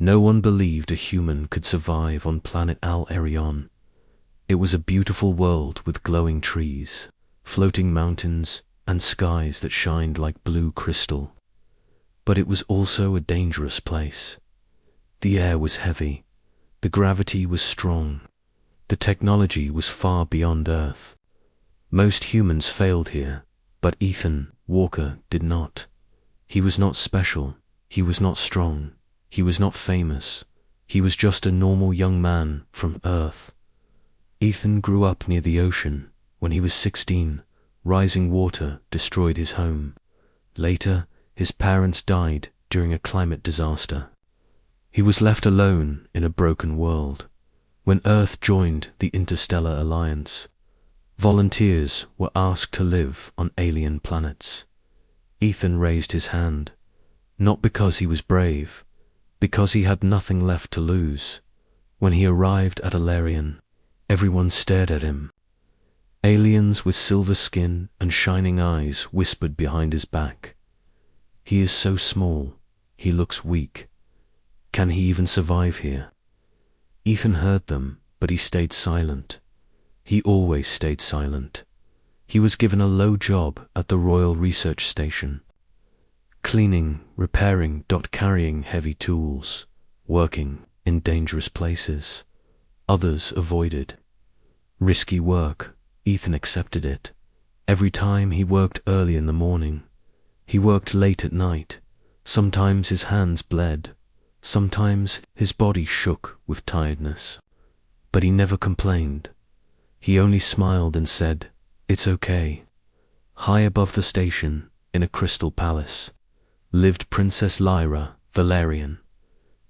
No one believed a human could survive on planet Al-Arion. It was a beautiful world with glowing trees, floating mountains, and skies that shined like blue crystal. But it was also a dangerous place. The air was heavy, the gravity was strong, the technology was far beyond Earth. Most humans failed here, but Ethan Walker did not. He was not special, he was not strong, he was not famous, he was just a normal young man from Earth. Ethan grew up near the ocean. When he was 16, rising water destroyed his home. Later, his parents died during a climate disaster. He was left alone in a broken world. When Earth joined the Interstellar Alliance, volunteers were asked to live on alien planets. Ethan raised his hand, not because he was brave, because he had nothing left to lose. When he arrived at Alarion, everyone stared at him. Aliens with silver skin and shining eyes whispered behind his back, "He is so small, he looks weak. Can he even survive here?" Ethan heard them, but he stayed silent. He always stayed silent. He was given a low job at the Royal Research Station. Cleaning, repairing, carrying heavy tools, working in dangerous places. Others avoided. Risky work. Ethan accepted it. Every time he worked early in the morning. He worked late at night. Sometimes his hands bled. Sometimes his body shook with tiredness. But he never complained. He only smiled and said, "It's okay." High above the station, in a crystal palace, lived Princess Lyra Valerian.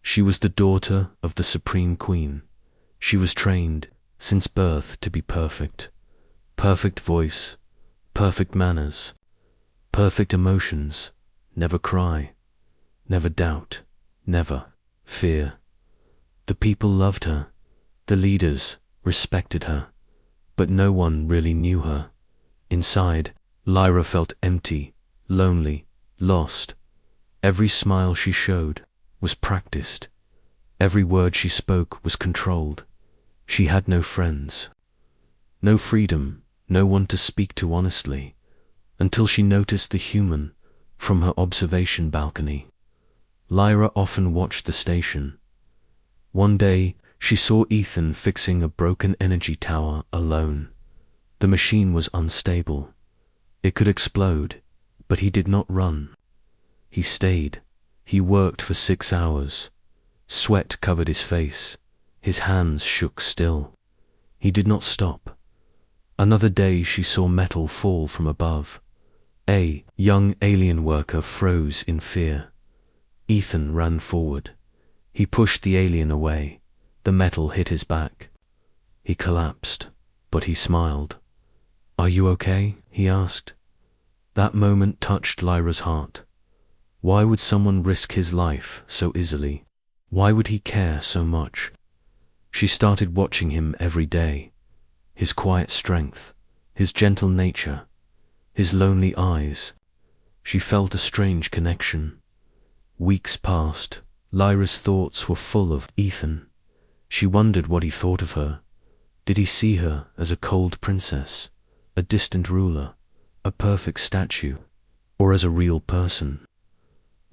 She was the daughter of the Supreme Queen. She was trained since birth to be perfect. Perfect voice, perfect manners, perfect emotions, never cry, never doubt, never fear. The people loved her, the leaders respected her, but no one really knew her. Inside, Lyra felt empty, lonely, lost. Every smile she showed was practiced. Every word she spoke was controlled. She had no friends, no freedom, no one to speak to honestly, until she noticed the human from her observation balcony. Lyra often watched the station. One day, she saw Ethan fixing a broken energy tower alone. The machine was unstable. It could explode, but he did not run. He stayed. He worked for 6 hours. Sweat covered his face. His hands shook still. He did not stop. Another day she saw metal fall from above. A young alien worker froze in fear. Ethan ran forward. He pushed the alien away. The metal hit his back. He collapsed, but he smiled. "Are you okay?" he asked. That moment touched Lyra's heart. Why would someone risk his life so easily? Why would he care so much? She started watching him every day. His quiet strength, his gentle nature, his lonely eyes. She felt a strange connection. Weeks passed. Lyra's thoughts were full of Ethan. She wondered what he thought of her. Did he see her as a cold princess, a distant ruler, a perfect statue, or as a real person?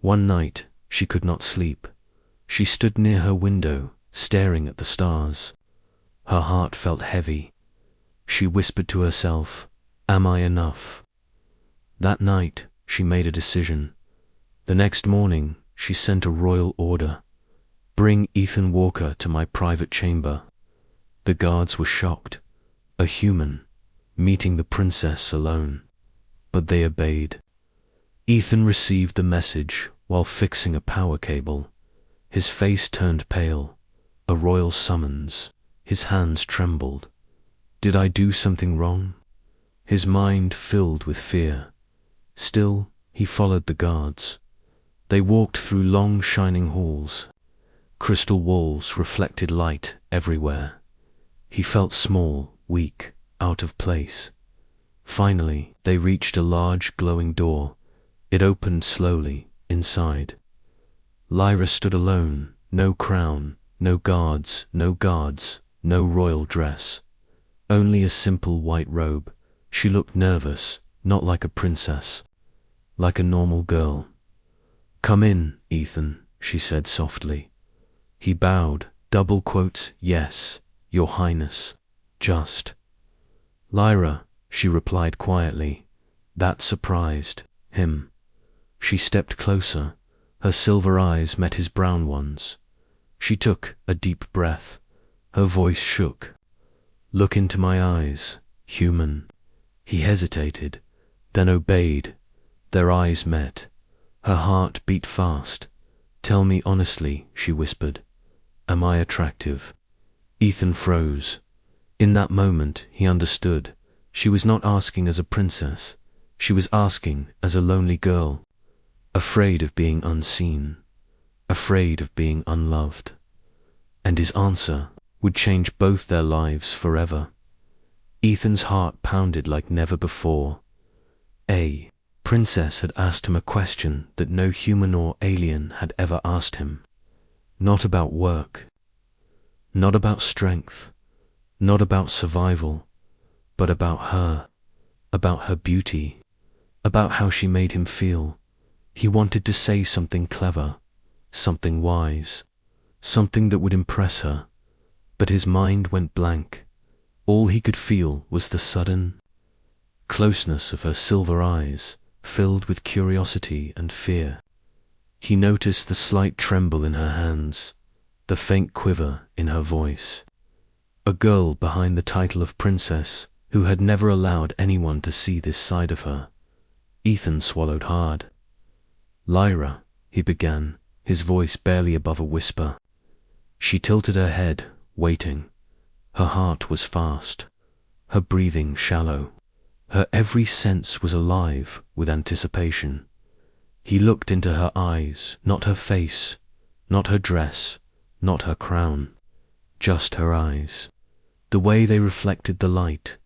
One night, she could not sleep. She stood near her window, staring at the stars. Her heart felt heavy. She whispered to herself, "Am I enough?" That night, she made a decision. The next morning, she sent a royal order. "Bring Ethan Walker to my private chamber." The guards were shocked. A human, meeting the princess alone. But they obeyed. Ethan received the message while fixing a power cable. His face turned pale. A royal summons. His hands trembled. Did I do something wrong? His mind filled with fear. Still, he followed the guards. They walked through long shining halls. Crystal walls reflected light everywhere. He felt small, weak, out of place. Finally, they reached a large glowing door. It opened slowly inside. Lyra stood alone, No crown, no guards, no royal dress. Only a simple white robe. She looked nervous, not like a princess, like a normal girl. "Come in, Ethan," she said softly. He bowed, double quotes, "Yes, Your Highness, just." "Lyra," she replied quietly. That surprised him. She stepped closer. Her silver eyes met his brown ones. She took a deep breath. Her voice shook. "Look into my eyes, human." He hesitated, then obeyed. Their eyes met. Her heart beat fast. "Tell me honestly," she whispered. "Am I attractive?" Ethan froze. In that moment, he understood. She was not asking as a princess. She was asking as a lonely girl, afraid of being unseen, afraid of being unloved. And his answer would change both their lives forever. Ethan's heart pounded like never before. A princess had asked him a question that no human or alien had ever asked him. Not about work, not about strength, not about survival, but about her beauty, about how she made him feel. He wanted to say something clever, something wise, something that would impress her, but his mind went blank. All he could feel was the sudden closeness of her silver eyes, filled with curiosity and fear. He noticed the slight tremble in her hands, the faint quiver in her voice. A girl behind the title of princess, who had never allowed anyone to see this side of her. Ethan swallowed hard. "Lyra," he began, his voice barely above a whisper. She tilted her head, waiting. Her heart was fast, her breathing shallow. Her every sense was alive with anticipation. He looked into her eyes, not her face, not her dress, not her crown, just her eyes. The way they reflected the light,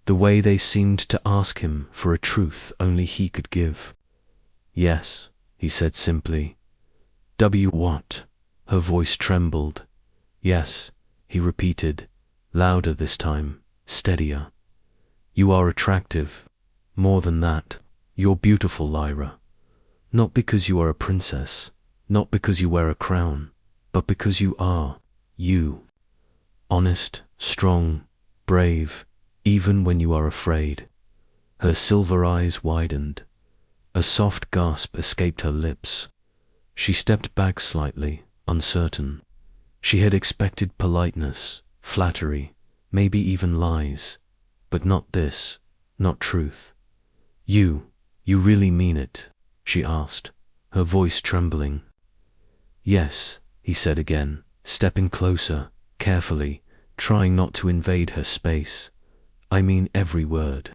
the way they seemed to ask him for a truth only he could give. "Yes," he said simply. What?" Her voice trembled. "Yes," he repeated, louder this time, steadier. "You are attractive. More than that, you're beautiful, Lyra. Not because you are a princess, not because you wear a crown, but because you are you. Honest, strong, brave, even when you are afraid." Her silver eyes widened. A soft gasp escaped her lips. She stepped back slightly, uncertain. She had expected politeness, flattery, maybe even lies, but not this, not truth. You really mean it?" she asked, her voice trembling. "Yes," he said again, stepping closer, carefully, trying not to invade her space. "I mean every word.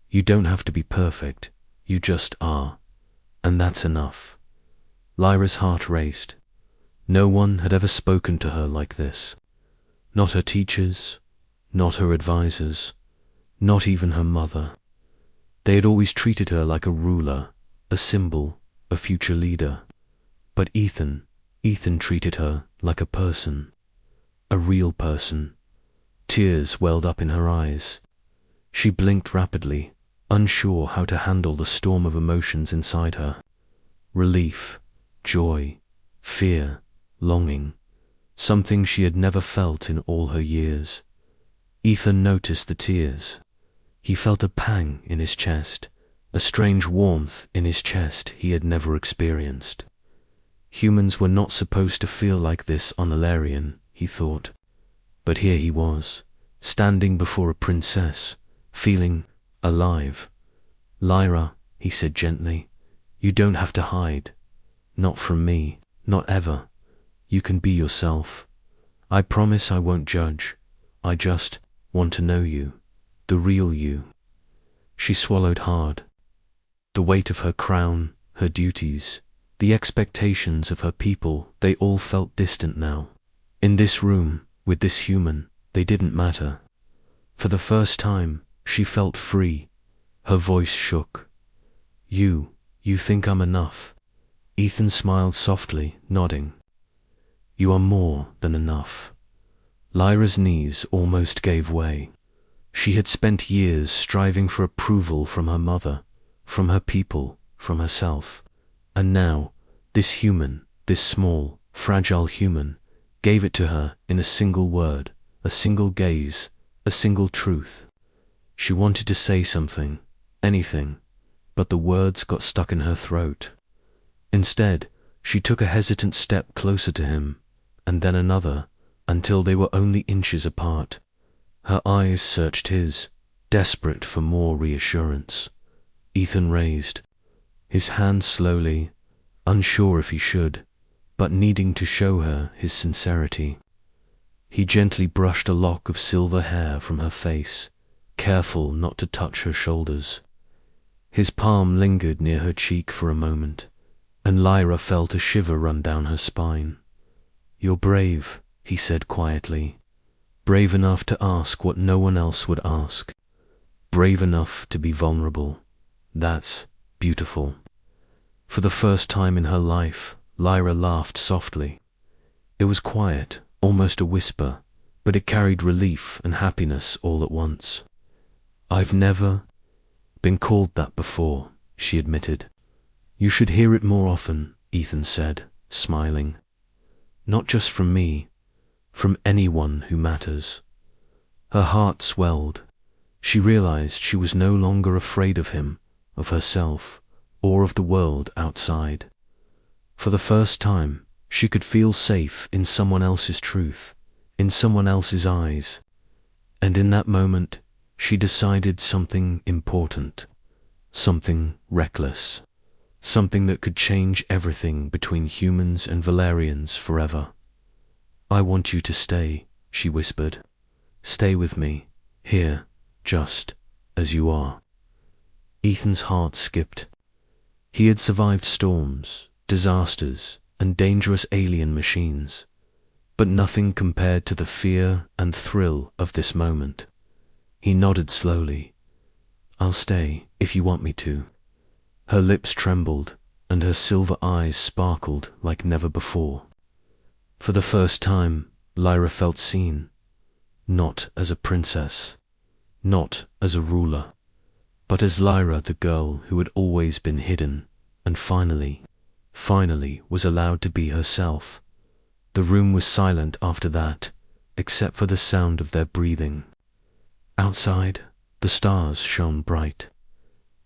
You don't have to be perfect, you just are. And that's enough." Lyra's heart raced. No one had ever spoken to her like this. Not her teachers, not her advisors, not even her mother. They had always treated her like a ruler, a symbol, a future leader. But Ethan treated her like a person, a real person. Tears welled up in her eyes. She blinked rapidly, unsure how to handle the storm of emotions inside her. Relief, joy, fear, longing, something she had never felt in all her years. Ethan noticed the tears. He felt a pang in his chest, a strange warmth in his chest he had never experienced. Humans were not supposed to feel like this on Alarion, he thought. But here he was, standing before a princess, feeling alive. "Lyra," he said gently, "you don't have to hide. Not from me, not ever. You can be yourself. I promise I won't judge. I just want to know you, the real you." She swallowed hard. The weight of her crown, her duties, the expectations of her people, they all felt distant now. In this room, with this human, they didn't matter. For the first time, she felt free. Her voice shook. You think I'm enough?" Ethan smiled softly, nodding. You are more than enough. Lyra's knees almost gave way. She had spent years striving for approval from her mother, from her people, from herself. And now, this human, this small, fragile human, gave it to her in a single word, a single gaze, a single truth. She wanted to say something, anything, but the words got stuck in her throat. Instead, she took a hesitant step closer to him, and then another, until they were only inches apart. Her eyes searched his, desperate for more reassurance. Ethan raised his hand slowly, unsure if he should, but needing to show her his sincerity. He gently brushed a lock of silver hair from her face, careful not to touch her shoulders. His palm lingered near her cheek for a moment, and Lyra felt a shiver run down her spine. "You're brave," he said quietly. "Brave enough to ask what no one else would ask. Brave enough to be vulnerable. That's beautiful." For the first time in her life, Lyra laughed softly. It was quiet, almost a whisper, but it carried relief and happiness all at once. "I've never been called that before," she admitted. "You should hear it more often," Ethan said, smiling. "Not just from me, from anyone who matters." Her heart swelled. She realized she was no longer afraid of him, of herself, or of the world outside. For the first time, she could feel safe in someone else's truth, in someone else's eyes. And in that moment, she decided something important, something reckless, something that could change everything between humans and Valerians forever. "I want you to stay," she whispered. "Stay with me, here, just as you are." Ethan's heart skipped. He had survived storms, disasters, and dangerous alien machines, but nothing compared to the fear and thrill of this moment. He nodded slowly. "I'll stay if you want me to." Her lips trembled, and her silver eyes sparkled like never before. For the first time, Lyra felt seen, not as a princess, not as a ruler, but as Lyra, the girl who had always been hidden, and finally was allowed to be herself. The room was silent after that, except for the sound of their breathing. Outside, the stars shone bright.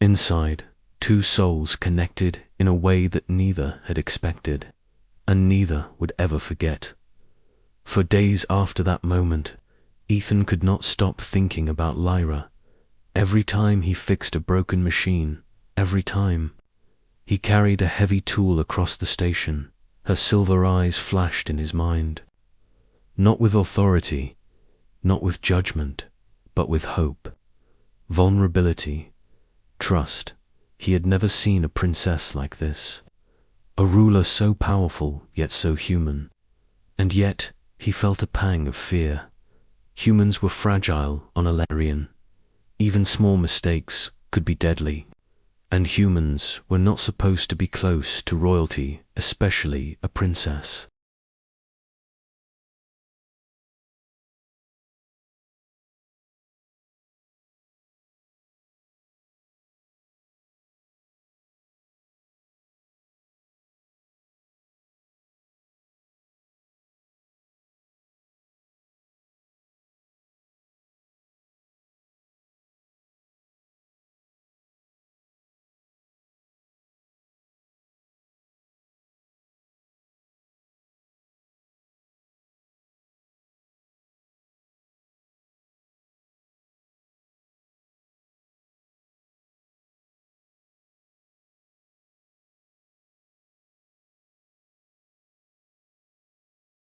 Inside, two souls connected in a way that neither had expected, and neither would ever forget. For days after that moment, Ethan could not stop thinking about Lyra. Every time he fixed a broken machine, every time he carried a heavy tool across the station, her silver eyes flashed in his mind. Not with authority, not with judgment, but with hope, vulnerability, trust. He had never seen a princess like this, a ruler so powerful yet so human. And yet he felt a pang of fear. Humans were fragile on Alerian. Even small mistakes could be deadly. And humans were not supposed to be close to royalty, especially a princess.